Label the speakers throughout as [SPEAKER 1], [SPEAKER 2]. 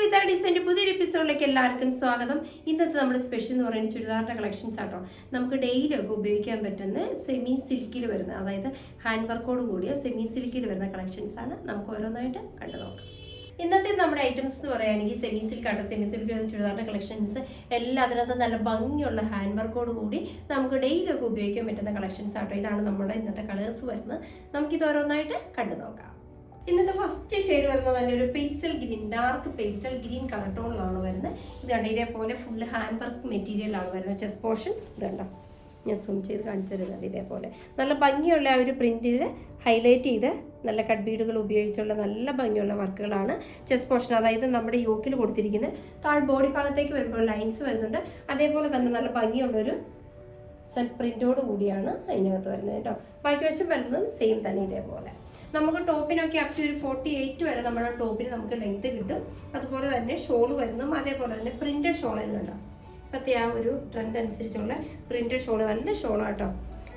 [SPEAKER 1] വിത്ത് ഡിസൈൻ്റെ പുതിയൊരു എപ്പിസോഡിലേക്ക് എല്ലാവർക്കും സ്വാഗതം. ഇന്നത്തെ നമ്മുടെ സ്പെഷ്യൽ എന്ന് പറയുന്നത് ചുരിദാറിൻ്റെ കളക്ഷൻസ് ആട്ടോ. നമുക്ക് ഡെയിലി ഒക്കെ ഉപയോഗിക്കാൻ പറ്റുന്ന സെമി സിൽക്കിൽ വരുന്ന, അതായത് ഹാൻഡ് വർക്കോട് കൂടിയ സെമി സിൽക്കിൽ വരുന്ന കളക്ഷൻസ് ആണ്. നമുക്ക് ഓരോന്നായിട്ട് കണ്ടു നോക്കാം. ഇന്നത്തെ നമ്മുടെ ഐറ്റംസ് എന്ന് പറയുകയാണെങ്കിൽ സെമി സിൽക്ക് ആട്ടോ. സെമി സിൽക്ക് വരുന്ന ചുരിദാറിൻ്റെ കളക്ഷൻസ് എല്ലാം അതിനകത്ത് നല്ല ഭംഗിയുള്ള ഹാൻഡ് വർക്കോട് കൂടി നമുക്ക് ഡെയിലി ഒക്കെ ഉപയോഗിക്കാൻ പറ്റുന്ന കളക്ഷൻസ് ആട്ടോ. ഇതാണ് നമ്മുടെ ഇന്നത്തെ കളേഴ്സ് വരുന്നത്. നമുക്കിത് ഓരോന്നായിട്ട് കണ്ടു നോക്കാം. ഇന്നത്തെ ഫസ്റ്റ് ഷെയ്ഡ് വരുന്നത് നല്ലൊരു pastel green, dark pastel green colour ടോണിലാണ് വരുന്നത്. ഇത് കണ്ടോ, ഇതേപോലെ ഫുള്ള് ഹാൻഡ് വർക്ക് മെറ്റീരിയലാണ് വരുന്നത്. ചെസ്റ്റ് പോർഷൻ ഇത് കണ്ടോ, ഞാൻ സൂം ചെയ്ത് കാണിച്ചു തരുന്നുണ്ട്. ഇതേപോലെ നല്ല ഭംഗിയുള്ള ആ ഒരു പ്രിന്റിൽ ഹൈലൈറ്റ് ചെയ്ത് നല്ല കട്ട് ബീഡുകൾ ഉപയോഗിച്ചുള്ള നല്ല ഭംഗിയുള്ള വർക്കുകളാണ് ചെസ്റ്റ് പോർഷൻ, അതായത് നമ്മുടെ യോക്കിൽ കൊടുത്തിരിക്കുന്നത്. താഴെ ബോഡി ഭാഗത്തേക്ക് വരുമ്പോൾ ലൈൻസ് വരുന്നുണ്ട്. അതേപോലെ തന്നെ നല്ല ഭംഗിയുള്ളൊരു സെൽഫ് പ്രിന്റോട് കൂടിയാണ് അതിനകത്ത് വരുന്നത് കേട്ടോ. ബാക്കി വശം വരുന്നതും സെയിം തന്നെ ഇതേപോലെ. നമുക്ക് ടോപ്പിനൊക്കെ അപ് ടു ഒരു 48 വരെ നമ്മുടെ ടോപ്പിന് നമുക്ക് ലെങ്ത് കിട്ടും. അതുപോലെ തന്നെ ഷോൾ വരുന്നതും അതേപോലെ തന്നെ പ്രിന്റഡ് ഷോൾ എന്നുണ്ടോ. ഇപ്പോഴത്തെ ആ ഒരു ട്രെൻഡ് അനുസരിച്ചുള്ള പ്രിന്റഡ് ഷോൾ, നല്ല ഷോളാട്ടോ.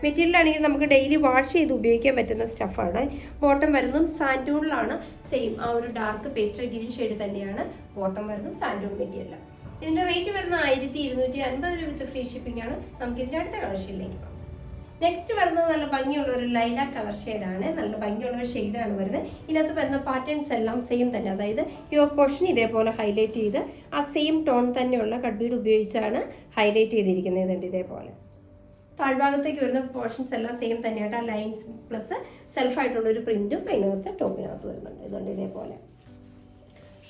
[SPEAKER 1] മെറ്റീരിയലാണെങ്കിൽ നമുക്ക് ഡെയിലി വാഷ് ചെയ്ത് ഉപയോഗിക്കാൻ പറ്റുന്ന സ്റ്റഫാണ്. ബോട്ടം വരുന്നതും സാൻഡൂണിലാണ്. സെയിം ആ ഒരു ഡാർക്ക് പേസ്റ്റൽ ഗ്രീൻ ഷെയ്ഡ് തന്നെയാണ് ബോട്ടം വരുന്നത്, സാൻഡൂൺ മെറ്റീരിയൽ. ഇതിൻ്റെ റേറ്റ് വരുന്ന 1250 രൂപ വിത്ത് ഫ്രീ ഷിപ്പിംഗ് ആണ്. നമുക്ക് ഇതിൻ്റെ അടുത്ത കളർ ഷെയ്ഡിലേക്ക് പോകാം. നെക്സ്റ്റ് വരുന്നത് നല്ല ഭംഗിയുള്ള ഒരു ലൈല കളർ ഷെയ്ഡാണ്. നല്ല ഭംഗിയുള്ള ഒരു ഷെയ്ഡാണ് വരുന്നത്. ഇതിനകത്ത് വരുന്ന പാറ്റേൺസ് എല്ലാം സെയിം തന്നെ, അതായത് യോക്ക് പോർഷൻ ഇതേപോലെ ഹൈലൈറ്റ് ചെയ്ത് ആ സെയിം ടോൺ തന്നെയുള്ള കട്ട് ബീഡ് ഉപയോഗിച്ചാണ് ഹൈലൈറ്റ് ചെയ്തിരിക്കുന്നത്. ഇതുണ്ട് ഇതേപോലെ. താഴ്ഭാഗത്തേക്ക് വരുന്ന പോർഷൻസ് എല്ലാം സെയിം തന്നെയായിട്ട് ആ ലൈൻസ് പ്ലസ് സെൽഫായിട്ടുള്ള ഒരു പ്രിന്റും അതിനകത്ത് ടോപ്പിനകത്ത് വരുന്നുണ്ട്. ഇതുണ്ട് ഇതേപോലെ.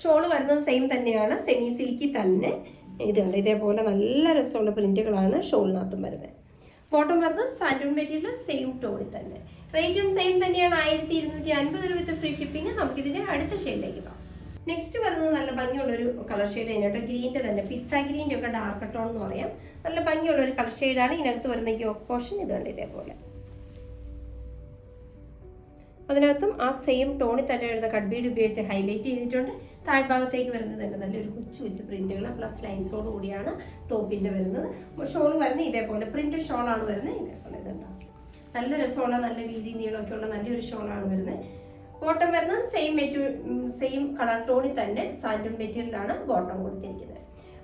[SPEAKER 1] ഷോൾ വരുന്നത് സെയിം തന്നെയാണ്, സെമി സിൽക്കി തന്നെ. ഇതുണ്ട് ഇതേപോലെ നല്ല രസമുള്ള പ്രിന്റുകളാണ് ഷോളിനകത്തും വരുന്നത്. ബോട്ടം വരുന്നത് സാൻഡൂൺ മെറ്റീരിയൽ സെയിം ടോണിൽ തന്നെ. റേറ്റും സെയിം തന്നെയാണ്, 1250 രൂപ വിത്ത് ഫ്രീ ഷിപ്പിംഗ്. നമുക്കിതിൻ്റെ അടുത്ത ഷെയ്ഡിലേക്ക് പോകാം. നെക്സ്റ്റ് വരുന്നത് നല്ല ഭംഗിയുള്ളൊരു കളർ ഷെയ്ഡ് തന്നെയാട്ടോ. ഗ്രീൻ്റെ തന്നെ, പിസ്ത ഗ്രീൻ്റെ ഒക്കെ ഡാർക്ക് ടോൺ എന്ന് പറയാം. നല്ല ഭംഗിയുള്ള ഒരു കളർ ഷെയ്ഡാണ്. ഇതിനകത്ത് വരുന്ന യോക്ക് പോർഷൻ ഇതുണ്ട് ഇതേപോലെ. അതിനകത്തും ആ സെയിം ടോണിൽ തന്നെ വരുന്ന കട്ട് ബീഡ് ഉപയോഗിച്ച് ഹൈലൈറ്റ് ചെയ്തിട്ടുണ്ട്. താഴ്ഭാഗത്തേക്ക് വരുന്നത് തന്നെ നല്ലൊരു കൊച്ചു പ്രിന്റുകൾ പ്ലസ് ലൈൻസോട് കൂടിയാണ് ടോപ്പിൻ്റെ വരുന്നത്. ഷോൾ വരുന്നത് ഇതേപോലെ പ്രിന്റഡ് ഷോളാണ് വരുന്നത്. ഇതേപോലെ ഇതുണ്ടാവും. നല്ല രസമുള്ള നല്ല വീതി നീളമൊക്കെ ഉള്ള നല്ലൊരു ഷോളാണ് വരുന്നത്. ബോട്ടം വരുന്നത് സെയിം കളർ ടോണിൽ തന്നെ സാൻഡൂൺ മെറ്റീരിയലാണ് ബോട്ടം കൊടുത്തിരിക്കുന്നത്.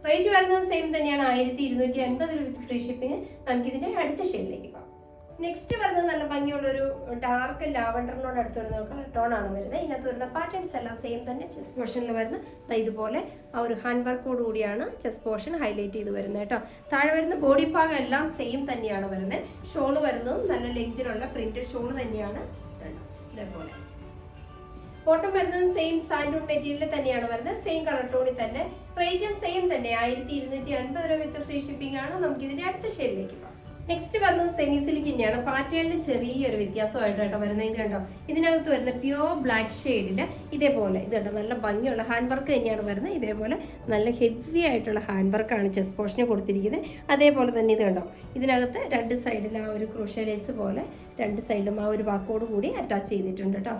[SPEAKER 1] റേറ്റ് വരുന്നത് സെയിം തന്നെയാണ്, 1250 രൂപ വിത്ത് ഫ്രീ ഷിപ്പിംഗ്. നമുക്കിതിൻ്റെ അടുത്ത ഷെയ്ഡിലേക്ക് പോകാം. നെക്സ്റ്റ് വരുന്നത് നല്ല ഭംഗിയുള്ളൊരു ഡാർക്ക് ലാവണ്ടറിനോട് അടുത്ത് വരുന്ന കളർ ടോണാണ് വരുന്നത്. ഇതിനകത്ത് വരുന്ന പാറ്റേൺസ് എല്ലാം സെയിം തന്നെ. ചെസ്റ്റ് പോർഷനിൽ വരുന്ന ഇതുപോലെ ആ ഒരു ഹാൻഡ് വർക്കോട് കൂടിയാണ് ചെസ്റ്റ് പോർഷൻ ഹൈലൈറ്റ് ചെയ്ത് വരുന്നത് കേട്ടോ. താഴെ വരുന്ന ബോഡി ഭാഗം എല്ലാം സെയിം തന്നെയാണ് വരുന്നത്. ഷോള് വരുന്നതും നല്ല ലെങ്തിലുള്ള പ്രിന്റഡ് ഷോള് തന്നെയാണ് ഇതേപോലെ. ബോട്ടം വരുന്നതും സെയിം സാൻഡൂൺ മെറ്റീരിയൽ തന്നെയാണ് വരുന്നത്, സെയിം കളർ ടോണിൽ തന്നെ. റേറ്റും സെയിം തന്നെ, 1250 രൂപ വിത്ത് ഫ്രീ ഷിപ്പിംഗ് ആണ്. നമുക്ക് ഇതിന്റെ അടുത്ത ഷെയ്ഡിലേക്ക് പോകാം. നെക്സ്റ്റ് വരുന്നത് സെമി സിൽക്ക് തന്നെയാണ്. പാറ്റേണിന് ചെറിയൊരു വ്യത്യാസമായിട്ടോ വരുന്നത്. ഇത് കണ്ടോ, ഇതിനകത്ത് വരുന്ന പ്യോർ ബ്ലാക്ക് ഷെയ്ഡിൽ ഇതേപോലെ ഇത് കണ്ടോ നല്ല ഭംഗിയുള്ള ഹാൻഡ് വർക്ക് തന്നെയാണ് വരുന്നത്. ഇതേപോലെ നല്ല ഹെവി ആയിട്ടുള്ള ഹാൻഡ് വർക്കാണ് ചെസ്റ്റ് പോർഷന് കൊടുത്തിരിക്കുന്നത്. അതേപോലെ തന്നെ ഇത് കണ്ടോ, ഇതിനകത്ത് രണ്ട് സൈഡിൽ ആ ഒരു ക്രോഷ്യ ലേസ് പോലെ രണ്ട് സൈഡിലും ആ ഒരു വർക്കോട് കൂടി അറ്റാച്ച് ചെയ്തിട്ടുണ്ട് കേട്ടോ.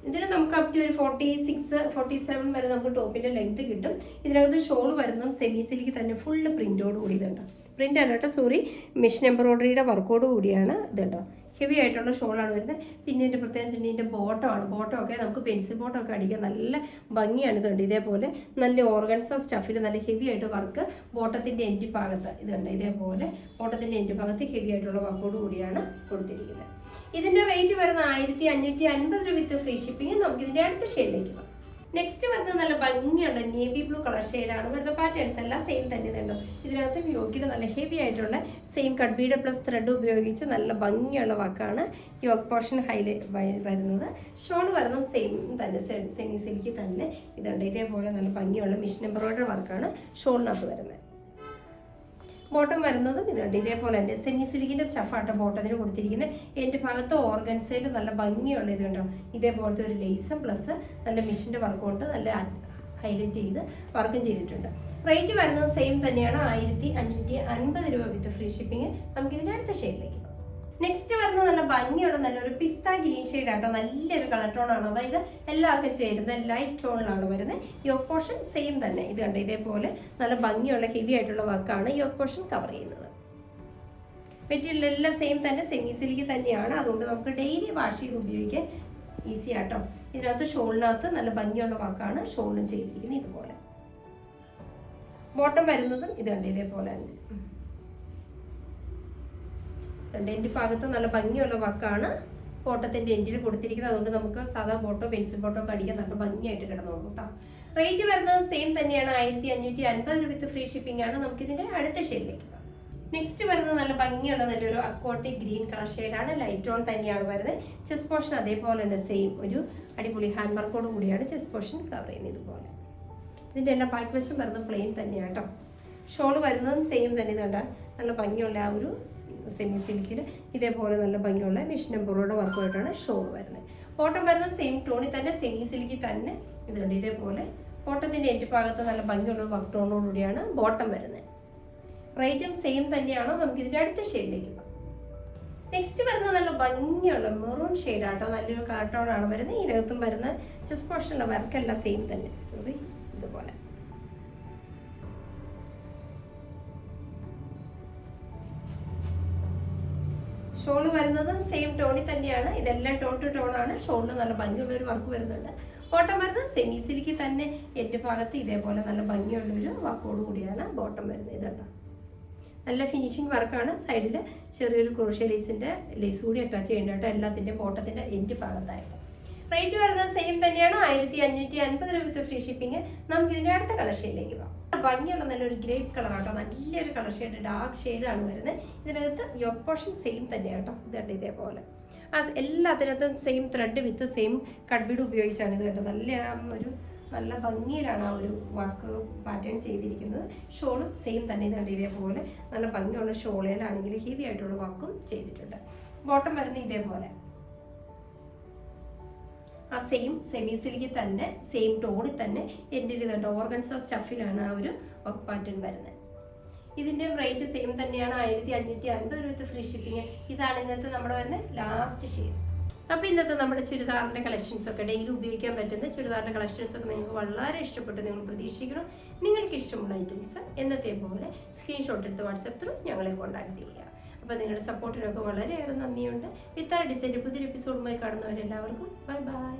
[SPEAKER 1] ഇതിന് നമുക്ക് അപ് ടു ഒരു 46, 47 വരെ നമുക്ക് ടോപ്പിന്റെ ലെങ്ത് കിട്ടും. ഇതിനകത്ത് ഷോൾ വരുന്നതും സെമി സിൽക്ക് തന്നെ ഫുള്ള് പ്രിന്റോട് കൂടി ഇതുണ്ടോ. പ്രിന്റ് അല്ല കേട്ടോ, സോറി, മെഷീൻ എംബ്രോയിഡറിയുടെ വർക്കോട് കൂടിയാണ് ഇതുണ്ടോ. ഹെവി ആയിട്ടുള്ള ഷോളാണ് വരുന്നത്. പിന്നെ ഇതിൻ്റെ പ്രത്യേകിച്ച് ഇതിൻ്റെ ബോട്ടമാണ്. ബോട്ടമൊക്കെ നമുക്ക് പെൻസിൽ ബോട്ടമൊക്കെ അടിക്കാൻ നല്ല ഭംഗിയാണ്. ഇതുണ്ട് ഇതേപോലെ നല്ല ഓർഗൻസ സ്റ്റഫിൽ നല്ല ഹെവി ആയിട്ട് വർക്ക് ബോട്ടത്തിൻ്റെ എൻഡ് ഭാഗത്ത് ഇതുണ്ട് ഇതേപോലെ. ബോട്ടത്തിൻ്റെ എൻഡ് ഭാഗത്ത് ഹെവി ആയിട്ടുള്ള വർക്കോട് കൂടിയാണ് കൊടുത്തിരിക്കുന്നത്. ഇതിൻ്റെ റേറ്റ് വരുന്ന 1550 രൂപ വിത്ത് ഫ്രീ ഷിപ്പിംഗ്. നമുക്ക് ഇതിൻ്റെ അടുത്ത ഷെയ്ഡിലേക്ക് പോകാം. നെക്സ്റ്റ് വരുന്നത് നല്ല ഭംഗിയുള്ള നേവി ബ്ലൂ കളർ ഷെയ്ഡാണ് വരുന്നത്. പാറ്റേൺസ് എല്ലാം സെയിം തന്നെ ഇതുണ്ടോ. ഇതിനകത്ത് യോക്കിൽ നല്ല ഹെവി ആയിട്ടുള്ള same cut Bede plus thread ഉപയോഗിച്ച് നല്ല ഭംഗിയുള്ള വർക്കാണ് യോക്ക് പോർഷൻ ഹൈലൈറ്റ് വരുന്നത്. ഷോൾ വരുന്നത് സെയിം തന്നെ, സെമി സിൽക്ക് തന്നെ ഇതുണ്ട് ഇതേപോലെ നല്ല ഭംഗിയുള്ള മെഷീൻ എംബ്രോയിഡറി വർക്കാണ് ഷോളിനകത്ത് വരുന്നത്. ബോട്ടം വരുന്നതും ഇതുണ്ട് ഇതേപോലെ തന്നെ സെമി സിൽക്കിൻ്റെ സ്റ്റഫാട്ടോ ബോട്ടത്തിന് കൊടുത്തിരിക്കുന്നത്. എൻ്റെ ഭാഗത്ത് ഓർഗൻസയിൽ നല്ല ഭംഗിയുള്ള ഇതുണ്ടോ ഇതേപോലത്തെ ഒരു ലേസും പ്ലസ് നല്ല മെഷീൻ്റെ വർക്ക് കൊണ്ട് നല്ല ഹൈലൈറ്റ് ചെയ്ത് വർക്കും ചെയ്തിട്ടുണ്ട്. റേറ്റ് വരുന്നത് സെയിം തന്നെയാണ്, 1550 രൂപ വിത്ത് ഫ്രീ ഷിപ്പിംഗ്. നമുക്കിതിൻ്റെ അടുത്ത ഷെയ്ഡിലേക്ക് പോകാം. നെക്സ്റ്റ് വരുന്നത് നല്ല ഭംഗിയുള്ള നല്ലൊരു പിസ്ത ഗ്രീൻ ഷെയ്ഡ് ആട്ടോ. നല്ലൊരു കളർ ടോണാണ്, അതായത് എല്ലാവർക്കും ചേരുന്ന ലൈറ്റ് ടോണിലാണ് വരുന്നത്. യോക്ക് പോർഷൻ സെയിം തന്നെ ഇത് കണ്ടോ ഇതേപോലെ നല്ല ഭംഗിയുള്ള ഹെവി ആയിട്ടുള്ള വർക്കാണ് യോക്ക് പോർഷൻ കവർ ചെയ്യുന്നത്. മെറ്റീരിയൽ എല്ലാം സെയിം തന്നെ, സെമി സിൽക്ക് തന്നെയാണ്. അതുകൊണ്ട് നമുക്ക് ഡെയിലി വാഷ് ചെയ്ത് ഉപയോഗിക്കാൻ ഈസി ആട്ടോ. ഇതിനകത്ത് ഷോളിനകത്ത് നല്ല ഭംഗിയുള്ള വർക്കാണ് ഷോളിനും ചെയ്തിരിക്കുന്നത്. ഇതുപോലെ ബോട്ടം വരുന്നതും ഇതുണ്ട് ഇതേപോലെ തന്നെ. എൻ്റെ ഭാഗത്ത് നല്ല ഭംഗിയുള്ള വർക്കാണ് ബോട്ടത്തിൻ്റെ എൻഡിൽ കൊടുത്തിരിക്കുന്നത്. അതുകൊണ്ട് നമുക്ക് സാധാ ബോട്ടോ പെൻസിൽ ബോട്ടോ ഒക്കെ അടിക്കാൻ നല്ല ഭംഗിയായിട്ട് കിടന്നോളൂ കേട്ടോ. റേറ്റ് വരുന്നത് സെയിം തന്നെയാണ്, 1550 രൂപ വിത്ത് ഫ്രീ ഷിപ്പിംഗ് ആണ്. നമുക്ക് ഇതിന്റെ അടുത്ത ഷെയ്ഡിലേക്ക് പോകാം. നെക്സ്റ്റ് വരുന്നത് നല്ല ഭംഗിയുള്ള നല്ലൊരു അക്വാട്ടിക് ഗ്രീൻ കളർ ഷെയ്ഡാണ്. ലൈറ്റ് ഓൺ തന്നെയാണ് വരുന്നത്. ചെസ്റ്റ് പോർഷൻ അതേപോലെ തന്നെ സെയിം ഒരു അടിപൊളി ഹാൻഡ് വർക്കോട് കൂടിയാണ് ചെസ്റ്റ് പോർഷൻ കവർ ചെയ്യുന്നത്. ഇതുപോലെ ഇതിൻ്റെ എല്ലാം ബാക്ക് വശം വരുന്നത് പ്ലെയിൻ തന്നെയാണ് കേട്ടോ. ഷോൾ വരുന്നതും സെയിം തന്നെ. ഇതുണ്ട് നല്ല ഭംഗിയുള്ള ആ ഒരു സെമി സിൽക്കിൽ ഇതേപോലെ നല്ല ഭംഗിയുള്ള മിഷൻ എംബ്രോയിഡറി വർക്കുമായിട്ടാണ് ഷോൾ വരുന്നത്. ബോട്ടം വരുന്നത് സെയിം ടോണിൽ തന്നെ സെമി സിൽക്കിൽ തന്നെ ഇതുണ്ട് ഇതേപോലെ. ബോട്ടത്തിൻ്റെ എൻ്റെ ഭാഗത്ത് നല്ല ഭംഗിയുള്ള വർക്ക് ടോണോടുകൂടിയാണ് ബോട്ടം വരുന്നത്. റേറ്റും സെയിം തന്നെയാണ്. നമുക്ക് ഇതിൻ്റെ അടുത്ത ഷെയ്ഡിലേക്ക് പോകാം. നെക്സ്റ്റ് വരുന്നത് നല്ല ഭംഗിയുള്ള മെറൂൺ ഷെയ്ഡാട്ടോ. നല്ലൊരു കളർ ടോണാണ് വരുന്നത്. ഇതിനകത്തും വരുന്ന ചെസ്റ്റ് പോർഷനുള്ള വർക്കെല്ലാം സെയിം തന്നെ. സോറി, ഇതുപോലെ ഷോൾ വരുന്നതും സെയിം ടോണിൽ തന്നെയാണ്. ഇതെല്ലാം ടോൺ ടു ടോൺ ആണ്. ഷോളിന് നല്ല ഭംഗിയുള്ള ഒരു വർക്ക് വരുന്നുണ്ട്. ബോട്ടം വരുന്നത് സെമി സിൽക്ക് തന്നെ. എൻ്റെ ഭാഗത്ത് ഇതേപോലെ നല്ല ഭംഗിയുള്ളൊരു വർക്കോട് കൂടിയാണ് ബോട്ടം വരുന്നത്. ഇതുണ്ടോ നല്ല ഫിനിഷിങ് വർക്കാണ്. സൈഡിൽ ചെറിയൊരു ക്രോഷ്യ ലേസിൻ്റെ ലേസ് കൂടി അറ്റാച്ച് ചെയ്യേണ്ടതായിട്ട് എല്ലാത്തിൻ്റെ ബോട്ടത്തിൻ്റെ എൻ്റെ ഭാഗത്തായിട്ട്. റേറ്റ് വരുന്നത് സെയിം തന്നെയാണ്, 1550 രൂപ വിത്ത് ഫ്രീ ഷിപ്പിംഗ്. നമുക്ക് ഇതിൻ്റെ അടുത്ത കളർ ഷെയ്ഡിലേക്ക് പോകാം. ഭംഗിയുള്ള നല്ലൊരു ഗ്രേപ്പ് കളർ ആട്ടോ. നല്ലൊരു കളർ ഷെയ്ഡ്, ഡാർക്ക് ഷെയ്ഡാണ് വരുന്നത്. ഇതിനകത്ത് യോക്ക് പോർഷൻ സെയിം തന്നെയാണ് കേട്ടോ. ഇതുണ്ട് ഇതേപോലെ എല്ലാത്തിനകത്തും സെയിം ത്രെഡ് വിത്ത് സെയിം കട്ബീഡ് ഉപയോഗിച്ചാണ് ഇത് കേട്ടോ. നല്ല ഭംഗിയിലാണ് ആ ഒരു വർക്ക് പാറ്റേൺ ചെയ്തിരിക്കുന്നത്. ഷോളും സെയിം തന്നെ. ഇതുണ്ട് ഇതേപോലെ നല്ല ഭംഗിയുള്ള ഷോളിലാണെങ്കിൽ ഹെവി ആയിട്ടുള്ള വർക്കും ചെയ്തിട്ടുണ്ട്. ബോട്ടം വരുന്നത് ഇതേപോലെ ആ സെയിം സെമി സിൽക്കിൽ തന്നെ സെയിം ടോണിൽ തന്നെ എൻ്റെ ഇതുണ്ട് ഓർഗൻസ സ്റ്റഫിലാണ് ആ ഒരു വർക്ക് പാറ്റേൺ വരുന്നത്. ഇതിൻ്റെ റേറ്റ് സെയിം തന്നെയാണ്, 1550 രൂപ ഫ്രീ ഷിപ്പിംഗ്. ഇതാണ് ഇന്നത്തെ നമ്മുടെ വരുന്ന ലാസ്റ്റ് ഷെയ്ഡ്. അപ്പോൾ ഇന്നത്തെ നമ്മുടെ ചുരിദാറിൻ്റെ കളക്ഷൻസൊക്കെ ഡെയിലി ഉപയോഗിക്കാൻ പറ്റുന്ന ചുരിദാറിൻ്റെ കളക്ഷൻസൊക്കെ നിങ്ങൾക്ക് വളരെ ഇഷ്ടപ്പെട്ടു നിങ്ങൾ പ്രതീക്ഷിക്കണം. നിങ്ങൾക്ക് ഇഷ്ടമുള്ള ഐറ്റംസ് എന്നത്തെ പോലെ സ്ക്രീൻഷോട്ട് എടുത്ത് വാട്സപ്പ് ത്രൂ ഞങ്ങളെ കോൺടാക്ട് ചെയ്യുക. അപ്പോൾ നിങ്ങളുടെ സപ്പോർട്ടിനൊക്കെ വളരെയേറെ നന്ദിയുണ്ട്. വിത്താര ഡിസൈൻ്റെ പുതിയൊരു എപ്പിസോഡുമായി കാണുന്നവരെല്ലാവർക്കും ബൈ ബൈ.